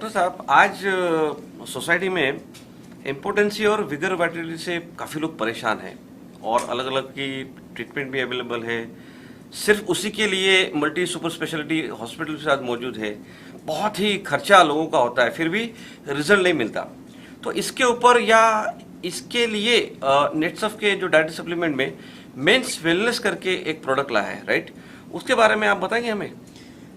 Doctor साहब, आज society में इम्पोर्टेंसी और विगर वाइटलिटी से काफ़ी लोग परेशान हैं और अलग अलग की ट्रीटमेंट भी अवेलेबल है। सिर्फ उसी के लिए मल्टी सुपर स्पेशलिटी हॉस्पिटल के साथ मौजूद है। बहुत ही खर्चा लोगों का होता है, फिर भी रिजल्ट नहीं मिलता। तो इसके ऊपर या इसके लिए नेटसफ के जो डाइटरी सप्लीमेंट में मेंस वेलनेस करके एक प्रोडक्ट लाया है, राइट? उसके बारे में आप बताएंगे हमें।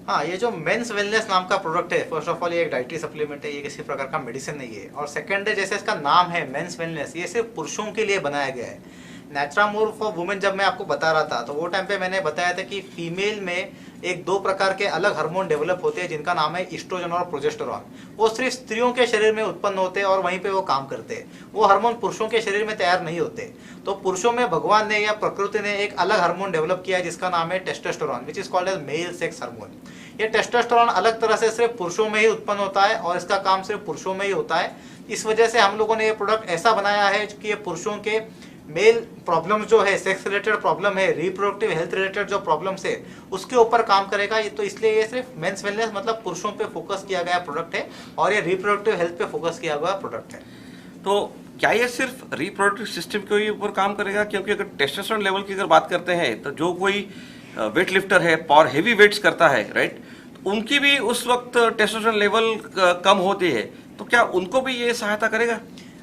हाँ, ये जो मेंस वेलनेस नाम का प्रोडक्ट है, फर्स्ट ऑफ ऑल ये एक डाइटरी सप्लीमेंट है, ये किसी प्रकार का मेडिसिन नहीं है। और सेकंड है, जैसे इसका नाम है मेंस वेलनेस, ये सिर्फ पुरुषों के लिए बनाया गया है। नेचुरामोर फॉर वुमेन जब मैं आपको बता रहा था तो वो टाइम पे मैंने बताया था कि फीमेल में एक दो प्रकार के अलग हार्मोन डेवलप होते हैं जिनका नाम है ईस्ट्रोजन और प्रोजेस्टेरॉन। वो सिर्फ स्त्रियों के शरीर में उत्पन्न होते हैं और वहीं पे वो काम करते हैं। वो हार्मोन पुरुषों के शरीर में तैयार नहीं होते। तो पुरुषों में भगवान ने या प्रकृति ने एक अलग हार्मोन डेवलप किया है जिसका नाम है testosterone, which is called as male sex hormone. ये टेस्टोस्टेरोन अलग तरह से सिर्फ पुरुषों में ही उत्पन्न होता है और इसका काम सिर्फ पुरुषों में ही होता है। इस वजह से हम लोगों ने ये प्रोडक्ट ऐसा बनाया है कि ये पुरुषों के मेल प्रॉब्लम जो है, सेक्स रिलेटेड प्रॉब्लम है, रिप्रोडक्टिव हेल्थ रिलेटेड जो प्रॉब्लम्स है, उसके ऊपर काम करेगा। ये तो इसलिए ये सिर्फ मेंस वेलनेस मतलब पुरुषों पे फोकस किया गया प्रोडक्ट है और ये रिप्रोडक्टिव हेल्थ पे फोकस किया हुआ प्रोडक्ट है। तो क्या ये सिर्फ रिप्रोडक्टिव सिस्टम के ऊपर काम करेगा? क्योंकि अगर टेस्टोस्टेरोन लेवल की अगर बात करते हैं तो जो कोई वेट लिफ्टर है, पावर हेवी वेट्स करता है, राइट, तो उनकी भी उस वक्त टेस्टोस्टेरोन लेवल कम होती है, तो क्या उनको भी ये सहायता करेगा?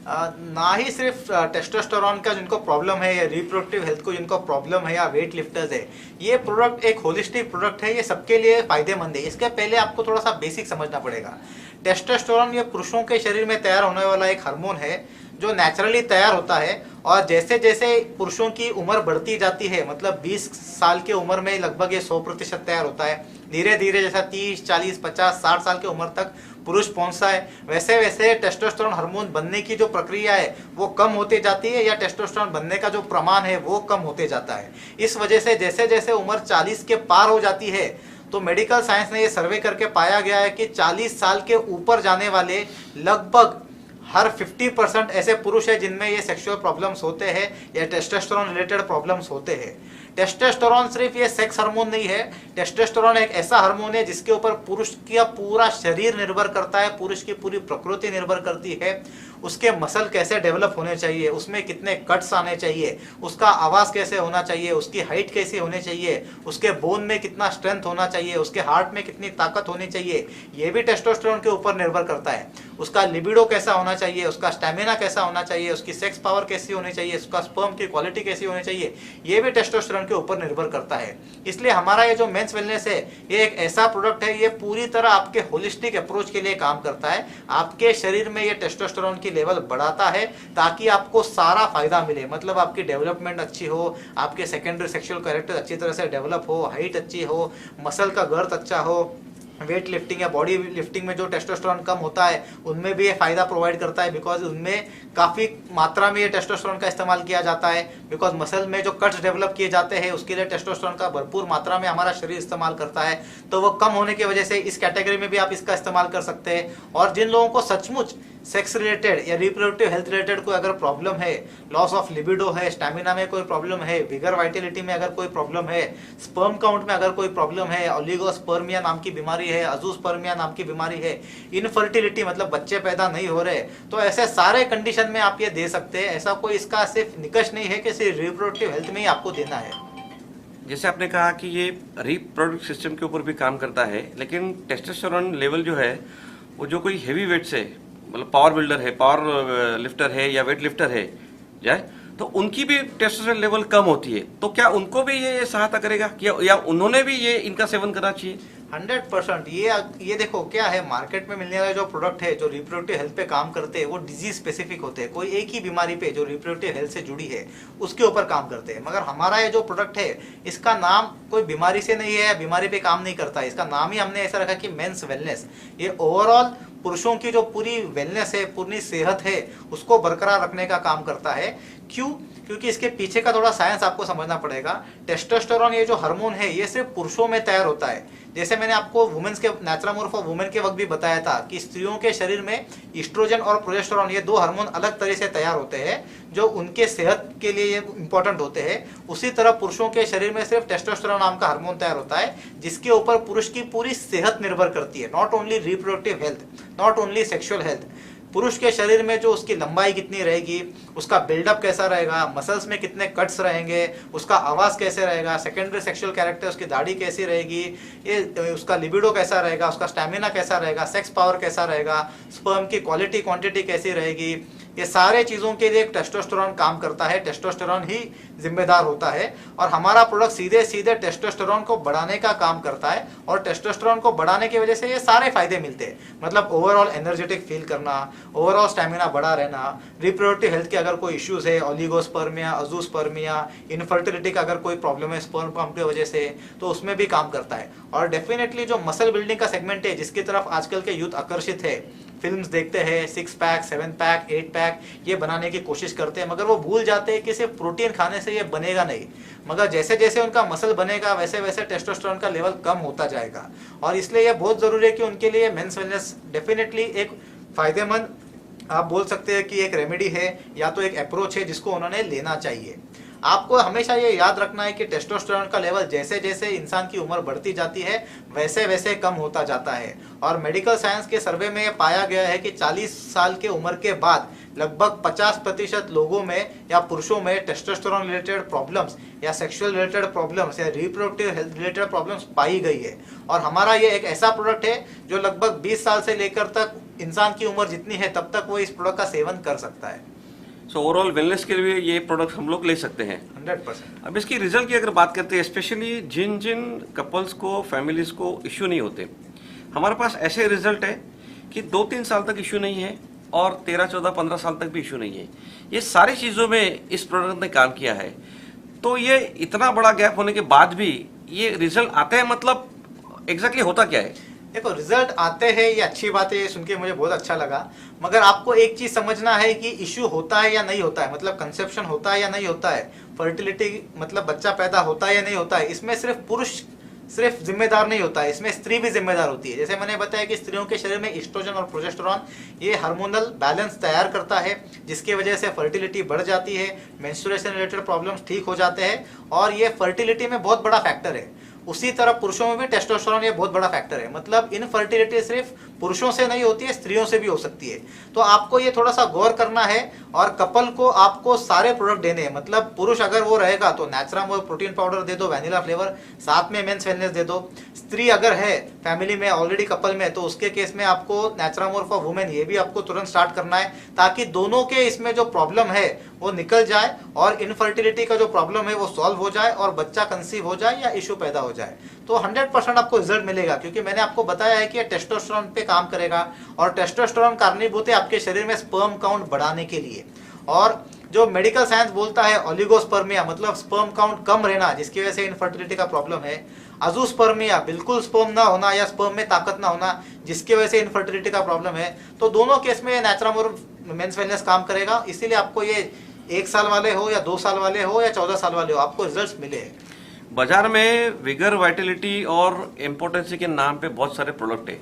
ना ही सिर्फ टेस्टोस्टेरोन का जिनको प्रॉब्लम है या रिप्रोडक्टिव हेल्थ को जिनको प्रॉब्लम है या वेट लिफ्टर्स है, ये प्रोडक्ट एक होलिस्टिक प्रोडक्ट है। ये सबके लिए फायदेमंद है। इसके पहले आपको थोड़ा सा बेसिक समझना पड़ेगा। टेस्टोस्टेरोन ये पुरुषों के शरीर में तैयार होने वाला एक हार्मोन है जो नेचुरली तैयार होता है। और जैसे जैसे पुरुषों की उम्र बढ़ती जाती है, मतलब 20 साल की उम्र में लगभग ये 100% तैयार होता है। धीरे धीरे जैसा 30, 40, 50, 60 साल की उम्र तक पुरुष पहुंचता है, वैसे वैसे टेस्टोस्टेरोन हार्मोन बनने की जो प्रक्रिया है वो कम होती जाती है या टेस्टोस्टेरोन बनने का जो प्रमाण है वो कम होते जाता है। इस वजह से जैसे जैसे उम्र 40 के पार हो जाती है तो मेडिकल साइंस ने ये सर्वे करके पाया गया है कि 40 साल के ऊपर जाने वाले लगभग हर 50% ऐसे पुरुष है जिनमें ये सेक्सुअल प्रॉब्लम्स होते हैं या टेस्टोस्टेरोन रिलेटेड प्रॉब्लम्स होते हैं। टेस्टोस्टेरोन सिर्फ ये सेक्स हार्मोन नहीं है। टेस्टोस्टेरोन एक ऐसा हार्मोन है जिसके ऊपर पुरुष का पूरा शरीर निर्भर करता है, पुरुष की पूरी प्रकृति निर्भर करती है। उसके मसल कैसे डेवलप होने चाहिए, उसमें कितने कट्स आने चाहिए, उसका आवाज़ कैसे होना चाहिए, उसकी हाइट कैसी होनी चाहिए, उसके बोन में कितना स्ट्रेंथ होना चाहिए, उसके हार्ट में कितनी ताकत होनी चाहिए, ये भी टेस्टोस्टेरोन के ऊपर निर्भर करता है। उसका लिबिडो कैसा होना चाहिए, उसका स्टेमिना कैसा होना चाहिए, उसकी सेक्स पावर कैसी होनी चाहिए, उसका स्पर्म की क्वालिटी कैसी होनी चाहिए, ये भी टेस्टोस्टेरोन के ऊपर निर्भर करता है। इसलिए हमारा ये जो मेंस वेलनेस है ये एक ऐसा प्रोडक्ट है, ये पूरी तरह आपके होलिस्टिक अप्रोच के लिए काम करता है। आपके शरीर में ये टेस्टोस्टेरोन की लेवल बढ़ाता है ताकि आपको सारा फायदा मिले। मतलब आपकी डेवलपमेंट अच्छी हो, आपके सेकेंडरी सेक्सुअल कैरेक्टर अच्छी तरह से डेवलप हो, हाइट अच्छी हो, मसल का गर्थ अच्छा हो। वेट लिफ्टिंग या बॉडी लिफ्टिंग में जो टेस्टोस्टेरोन कम होता है उनमें भी ये फायदा प्रोवाइड करता है, बिकॉज उनमें काफ़ी मात्रा में ये टेस्टोस्टेरोन का इस्तेमाल किया जाता है। बिकॉज मसल में जो कट्स डेवलप किए जाते हैं उसके लिए टेस्टोस्टेरोन का भरपूर मात्रा में हमारा शरीर इस्तेमाल करता है। तो वो कम होने की वजह से इस कैटेगरी में भी आप इसका इस्तेमाल कर सकते हैं। और जिन लोगों को सचमुच सेक्स रिलेटेड या रिप्रोडक्टिव हेल्थ रिलेटेड कोई अगर प्रॉब्लम है, लॉस ऑफ लिबिडो है, स्टैमिना में कोई प्रॉब्लम है, विगर वाइटलिटी में अगर कोई प्रॉब्लम है, स्पर्म काउंट में अगर कोई प्रॉब्लम है, ओलिगोस्पर्मिया नाम की बीमारी है, अजूस्पर्मिया नाम की बीमारी है, इनफर्टिलिटी मतलब बच्चे पैदा नहीं हो रहे, तो ऐसे सारे कंडीशन में आप ये दे सकते हैं। ऐसा कोई इसका सिर्फ निकष नहीं है कि सिर्फ रिप्रोडक्टिव हेल्थ में ही आपको देना है। जैसे आपने कहा कि ये रिप्रोडक्टिव सिस्टम के ऊपर भी काम करता है, लेकिन टेस्टोस्टेरोन लेवल जो है वो जो कोई हैवी वेट से, मतलब पावर बिल्डर है, पावर लिफ्टर है या वेट लिफ्टर है जाए, तो उनकी भी टेस्टोस्टेरोन लेवल कम होती है, तो क्या उनको भी ये सहायता करेगा कि या उन्होंने भी ये इनका सेवन करना चाहिए? 100% ये देखो क्या है, मार्केट में मिलने वाले जो प्रोडक्ट है जो रिप्रोडक्टिव हेल्थ पे काम करते हैं वो डिजीज स्पेसिफिक होते हैं। कोई एक ही बीमारी पे जो रिप्रोडक्टिव हेल्थ से जुड़ी है उसके ऊपर काम करते हैं। मगर हमारा ये जो प्रोडक्ट है इसका नाम कोई बीमारी से नहीं है या बीमारी पे काम नहीं करता है। इसका नाम ही हमने ऐसा रखा कि मेंस वेलनेस। ये ओवरऑल पुरुषों की जो पूरी वेलनेस है, पूरी सेहत है, उसको बरकरार रखने का काम करता है। क्यों? क्योंकि इसके पीछे का थोड़ा साइंस आपको समझना पड़ेगा। टेस्टोस्टेरोन ये जो हार्मोन है ये सिर्फ पुरुषों में तैयार होता है। जैसे मैंने आपको वुमेन्स के नेचुरामोर फॉर वुमेन के वक्त भी बताया था कि स्त्रियों के शरीर में ईस्ट्रोजन और प्रोजेस्टेरोन ये दो हार्मोन अलग तरह से तैयार होते हैं। जो उनके सेहत के लिए ये इंपॉर्टेंट होते हैं, उसी तरह पुरुषों के शरीर में सिर्फ टेस्टोस्टेरोन नाम का हार्मोन तैयार होता है, जिसके ऊपर पुरुष की पूरी सेहत निर्भर करती है। Not only reproductive health, not only sexual health, पुरुष के शरीर में जो उसकी लंबाई कितनी रहेगी, उसका बिल्डअप कैसा रहेगा, मसल्स में कितने कट्स रहेंगे, उसका आवाज कैसे रहेगा, सेकेंडरी सेक्सुअल कैरेक्टर, उसकी दाढ़ी कैसी रहेगी, ये उसका लिबिडो कैसा रहेगा, उसका स्टैमिना कैसा रहेगा, सेक्स पावर कैसा रहेगा, स्पर्म की क्वालिटी क्वांटिटी कैसी रहेगी, ये सारे चीज़ों के लिए टेस्टोस्टेरोन काम करता है। टेस्टोस्टेरोन ही जिम्मेदार होता है और हमारा प्रोडक्ट सीधे सीधे टेस्टोस्टेरोन को बढ़ाने का काम करता है। और टेस्टोस्टेरोन को बढ़ाने की वजह से ये सारे फायदे मिलते हैं, मतलब ओवरऑल एनर्जेटिक फील करना, ओवरऑल स्टैमिना बढ़ा रहना, रिप्रोडक्टिव हेल्थ के अगर कोई इश्यूज है, ओलिगोस्पर्मिया, अजूस्पर्मिया, इनफर्टिलिटी का अगर कोई प्रॉब्लम है स्पर्म पंप की वजह से, तो उसमें भी काम करता है। और डेफिनेटली जो मसल बिल्डिंग का सेगमेंट है, जिसकी तरफ आजकल के यूथ आकर्षित है, फिल्म्स देखते हैं, 6 पैक 7 पैक 8 पैक ये बनाने की कोशिश करते हैं, मगर वो भूल जाते हैं कि सिर्फ प्रोटीन खाने से ये बनेगा नहीं। मगर जैसे जैसे उनका मसल बनेगा वैसे वैसे टेस्टोस्टेरोन का लेवल कम होता जाएगा। और इसलिए ये बहुत ज़रूरी है कि उनके लिए मेंस वेलनेस डेफिनेटली एक फ़ायदेमंद, आप बोल सकते हैं कि एक रेमेडी है या तो एक अप्रोच है जिसको उन्होंने लेना चाहिए। आपको हमेशा ये याद रखना है कि टेस्टोस्टेरोन का लेवल जैसे जैसे इंसान की उम्र बढ़ती जाती है वैसे वैसे कम होता जाता है। और मेडिकल साइंस के सर्वे में ये पाया गया है कि 40 साल के उम्र के बाद लगभग 50% लोगों में या पुरुषों में टेस्टोस्टेरोन रिलेटेड प्रॉब्लम्स या सेक्सुअल रिलेटेड प्रॉब्लम्स या रिप्रोडक्टिव हेल्थ रिलेटेड प्रॉब्लम्स पाई गई है। और हमारा ये एक ऐसा प्रोडक्ट है जो लगभग 20 साल से लेकर तक इंसान की उम्र जितनी है तब तक वो इस प्रोडक्ट का सेवन कर सकता है। सो ओवरऑल वेलनेस के लिए ये प्रोडक्ट हम लोग ले सकते हैं 100%। अब इसकी रिजल्ट की अगर बात करते हैं, स्पेशली जिन जिन कपल्स को, फैमिलीज को इश्यू नहीं होते, हमारे पास ऐसे रिजल्ट है कि 2-3 साल तक इश्यू नहीं है और 13, 14, 15 साल तक भी इश्यू नहीं है। ये सारी चीज़ों में इस प्रोडक्ट ने काम किया है। तो ये इतना बड़ा गैप होने के बाद भी ये रिजल्ट आते हैं, मतलब एग्जैक्टली होता क्या है? देखो, रिजल्ट आते हैं ये अच्छी बात है, ये सुन के मुझे बहुत अच्छा लगा, मगर आपको एक चीज समझना है कि इश्यू होता है या नहीं होता है, मतलब कंसेप्शन होता है या नहीं होता है, फर्टिलिटी मतलब बच्चा पैदा होता है या नहीं होता है, इसमें सिर्फ पुरुष सिर्फ जिम्मेदार नहीं होता है, इसमें स्त्री भी जिम्मेदार होती है। जैसे मैंने बताया कि स्त्रियों के शरीर में एस्ट्रोजन और प्रोजेस्टेरॉन ये हार्मोनल बैलेंस तैयार करता है, जिसकी वजह से फर्टिलिटी बढ़ जाती है, मेंस्ट्रुएशन रिलेटेड प्रॉब्लम्स ठीक हो जाते हैं और ये फर्टिलिटी में बहुत बड़ा फैक्टर है। उसी तरह पुरुषों में भी टेस्टोस्टेरोन ये बहुत बड़ा फैक्टर है, मतलब इनफर्टिलिटी सिर्फ पुरुषों से नहीं होती है, स्त्रियों से भी हो सकती है। तो आपको ये थोड़ा सा गौर करना है और कपल को आपको सारे प्रोडक्ट देने हैं, मतलब पुरुष अगर वो रहेगा तो नेचुरामोर प्रोटीन पाउडर दे दो, वैनिला फ्लेवर, साथ में मेंस वेलनेस दे दो। स्त्री अगर है फैमिली में ऑलरेडी कपल में, तो उसके केस में आपको नेचुरामोर फॉर वुमेन ये भी आपको तुरंत स्टार्ट करना है, ताकि दोनों के इसमें जो प्रॉब्लम है वो निकल जाए और इनफर्टिलिटी का जो प्रॉब्लम है वो सॉल्व हो जाए और बच्चा कंसीव हो जाए या इशू पैदा हो जाए। तो 100% आपको रिजल्ट मिलेगा, क्योंकि मैंने आपको बताया है कि ये टेस्टोस्टेरोन पे काम करेगा और टेस्टोस्टेरोन कारणीभूत है आपके शरीर में स्पर्म काउंट बढ़ाने के लिए। और जो मेडिकल साइंस बोलता है ओलिगोस्पर्मिया, मतलब स्पर्म काउंट कम रहना जिसकी वजह से इनफर्टिलिटी का प्रॉब्लम है, अजूस्पर्मिया बिल्कुल स्पर्म ना होना या स्पर्म में ताकत ना होना जिसकी वजह से इनफर्टिलिटी का प्रॉब्लम है, तो दोनों केस में नेचुरामोर मेंस वेलनेस काम करेगा। इसीलिए आपको ये 1 साल वाले हो या 2 साल वाले हो या 14 साल वाले हो, आपको रिजल्ट्स मिले। बाजार में विगर, वाइटलिटी और इम्पोर्टेंसी के नाम पे बहुत सारे प्रोडक्ट है,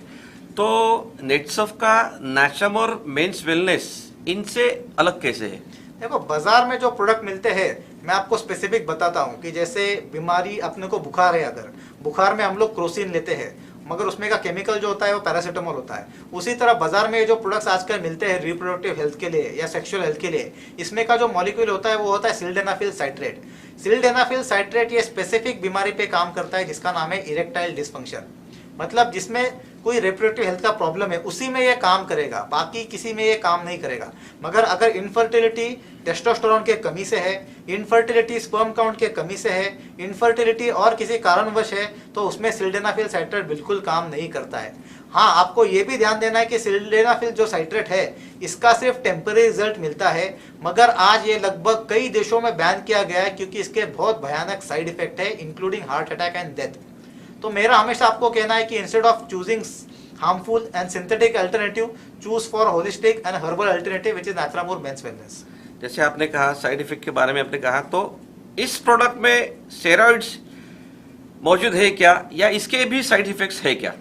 तो नेटसफ का नेचुरामोर मेंस वेलनेस इनसे अलग कैसे है? देखो, बाजार में जो प्रोडक्ट मिलते हैं मैं आपको स्पेसिफिक बताता हूँ कि जैसे बीमारी अपने को बुखार है, अगर बुखार में हम लोग क्रोसिन लेते हैं मगर उसमें का केमिकल जो होता है वो पैरासीटामोल होता है। उसी तरह बाजार में जो प्रोडक्ट्स आजकल मिलते हैं रिप्रोडक्टिव हेल्थ के लिए या सेक्सुअल हेल्थ के लिए, इसमें का जो मॉलिक्यूल होता है वो होता है सिल्डेनाफिल साइट्रेट। सिल्डेनाफिल साइट्रेट ये स्पेसिफिक बीमारी पे काम करता है जिसका नाम है इरेक्टाइल डिस्फंक्शन, मतलब जिसमें कोई रिप्रोडक्टिव हेल्थ का प्रॉब्लम है उसी में ये काम करेगा, बाकी किसी में ये काम नहीं करेगा। मगर अगर इनफर्टिलिटी टेस्टोस्टेरोन के कमी से है, इनफर्टिलिटी स्पर्म काउंट के कमी से है, इनफर्टिलिटी और किसी कारणवश है, तो उसमें सिल्डेनाफिल साइट्रेट बिल्कुल काम नहीं करता है। हाँ, आपको ये भी ध्यान देना है कि सिल्डेनाफिल जो साइट्रेट है इसका सिर्फ टेम्पररी रिजल्ट मिलता है, मगर आज ये लगभग कई देशों में बैन किया गया है क्योंकि इसके बहुत भयानक साइड इफेक्ट है, including heart attack and death. तो मेरा हमेशा आपको कहना है कि instead of choosing harmful and synthetic alternative, choose for holistic and herbal alternative which is Naturamore men's wellness. जैसे आपने कहा साइड इफेक्ट के बारे में आपने कहा, तो इस प्रोडक्ट में स्टेरॉइड्स मौजूद है क्या या इसके भी साइड इफेक्ट्स है क्या?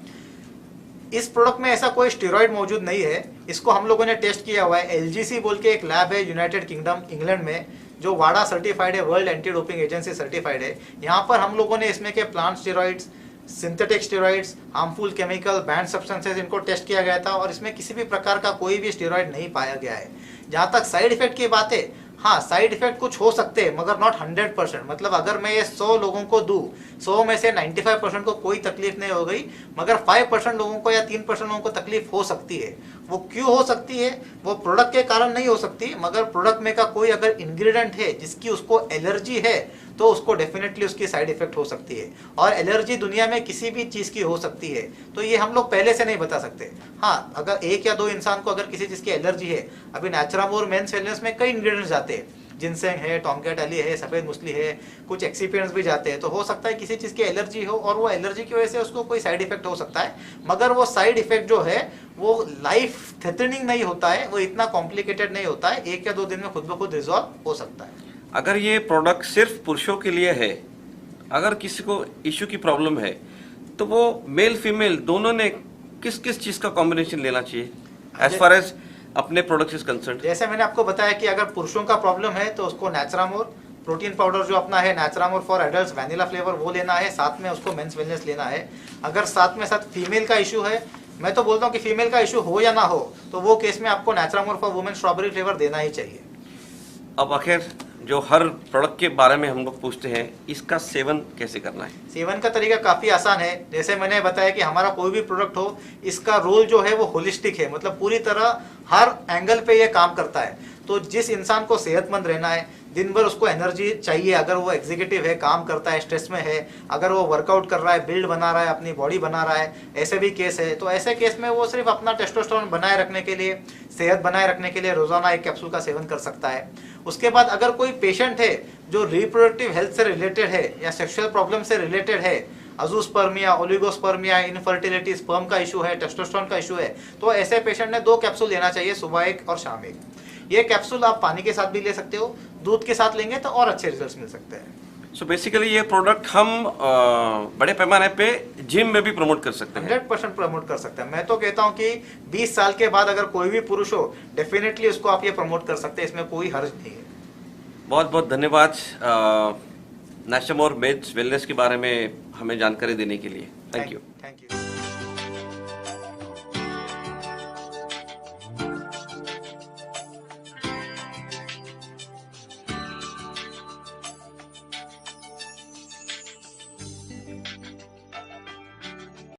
इस प्रोडक्ट में ऐसा कोई स्टेरॉइड मौजूद नहीं है इसको हम लोगों ने टेस्ट किया हुआ है। एलजीसी बोल के एक लैब है यूनाइटेड किंगडम इंग्लैंड में, जो वाडा सर्टिफाइड है, world anti doping agency certified है। यहाँ पर हम लोगों ने इसमें के plant steroids, synthetic steroids, harmful chemical, band substances, इनको टेस्ट किया गया था और इसमें किसी भी प्रकार का कोई भी स्टेरॉइड नहीं पाया गया है। जहाँ तक साइड इफेक्ट की बात है, हाँ साइड इफेक्ट कुछ हो सकते हैं मगर नॉट 100%। मतलब अगर मैं ये 100 लोगों को दूं, 100 में से 95% को कोई तकलीफ नहीं हो गई, मगर 5% लोगों को या 3% लोगों को तकलीफ हो सकती है। वो क्यों हो सकती है? वो प्रोडक्ट के कारण नहीं हो सकती, मगर प्रोडक्ट में का कोई अगर इंग्रेडिएंट है जिसकी उसको एलर्जी है तो उसको डेफिनेटली उसकी साइड इफेक्ट हो सकती है। और एलर्जी दुनिया में किसी भी चीज़ की हो सकती है, तो ये हम लोग पहले से नहीं बता सकते। हाँ, अगर 1 या 2 इंसान को अगर किसी चीज़ की एलर्जी है, अभी नेचुरामोर मेंस वेलनेस में कई इंग्रेडिएंट्स जाते हैं, जिनसेंग है, टॉमकेट अली है, सफ़ेद मुसली है, कुछ एक्सीपिएंट्स भी जाते हैं। तो हो सकता है किसी चीज़ की एलर्जी हो और वो एलर्जी की वजह से उसको कोई साइड इफेक्ट हो सकता है, मगर वो साइड इफेक्ट जो है वो लाइफ थ्रेटनिंग नहीं होता है, वो इतना कॉम्प्लिकेटेड नहीं होता है, 1 या 2 दिन में खुद ब खुद रिजॉल्व हो सकता है। अगर ये प्रोडक्ट सिर्फ पुरुषों के लिए है, अगर किसी को इश्यू की प्रॉब्लम है, तो वो मेल फीमेल दोनों ने किस किस चीज़ का कॉम्बिनेशन लेना चाहिए एज फार एज अपने प्रोडक्ट इज कंसर्न? जैसे मैंने आपको बताया कि अगर पुरुषों का प्रॉब्लम है तो उसको नेचुरामोर प्रोटीन पाउडर जो अपना है, नेचुरामोर फॉर एडल्ट्स वैनिला फ्लेवर, वो लेना है। साथ में उसको मेंस वेलनेस लेना है। अगर साथ में साथ फीमेल का इशू है, मैं तो बोलता हूँ कि फीमेल का इशू हो या ना हो, तो वो केस में आपको नेचुरामोर फॉर वुमेन स्ट्रॉबेरी फ्लेवर देना ही चाहिए। अब आखिर जो हर प्रोडक्ट के बारे में हम लोग पूछते हैं, इसका सेवन कैसे करना है? सेवन का तरीका काफ़ी आसान है। जैसे मैंने बताया कि हमारा कोई भी प्रोडक्ट हो, इसका रोल जो है वो होलिस्टिक है, मतलब पूरी तरह हर एंगल पे ये काम करता है। तो जिस इंसान को सेहतमंद रहना है, दिन भर उसको एनर्जी चाहिए, अगर वो एग्जीक्यूटिव है, काम करता है, स्ट्रेस में है, अगर वो वर्कआउट कर रहा है, बिल्ड बना रहा है, अपनी बॉडी बना रहा है, ऐसे भी केस है, तो ऐसे केस में वो सिर्फ अपना टेस्टोस्टेरोन बनाए रखने के लिए, सेहत बनाए रखने के लिए रोजाना 1 कैप्सूल का सेवन कर सकता है। उसके बाद अगर कोई पेशेंट है जो रिप्रोडक्टिव हेल्थ से रिलेटेड है या सेक्सुअल प्रॉब्लम से रिलेटेड है, अजूस्पर्मिया, ओलिगोस्पर्मिया, इनफर्टिलिटी, स्पर्म का इशू है, टेस्टोस्टेरोन का इशू है, तो ऐसे पेशेंट ने 2 कैप्सूल लेना चाहिए, सुबह 1 और शाम 1। ये कैप्सूल आप पानी के साथ भी ले सकते हो, दूध के साथ लेंगे तो और अच्छे रिजल्ट्स मिल सकते हैं। सो बेसिकली ये प्रोडक्ट हम बड़े पैमाने पे जिम में भी प्रमोट कर सकते हैं। 100% प्रमोट कर सकते हैं। मैं तो कहता हूं कि 20 साल के बाद अगर कोई भी पुरुष हो, डेफिनेटली उसको आप ये प्रमोट कर सकते हैं, इसमें कोई हर्ज नहीं है। बहुत बहुत धन्यवाद नेचुरामोर मेंस वेलनेस के बारे में हमें जानकारी देने के लिए। Thank you.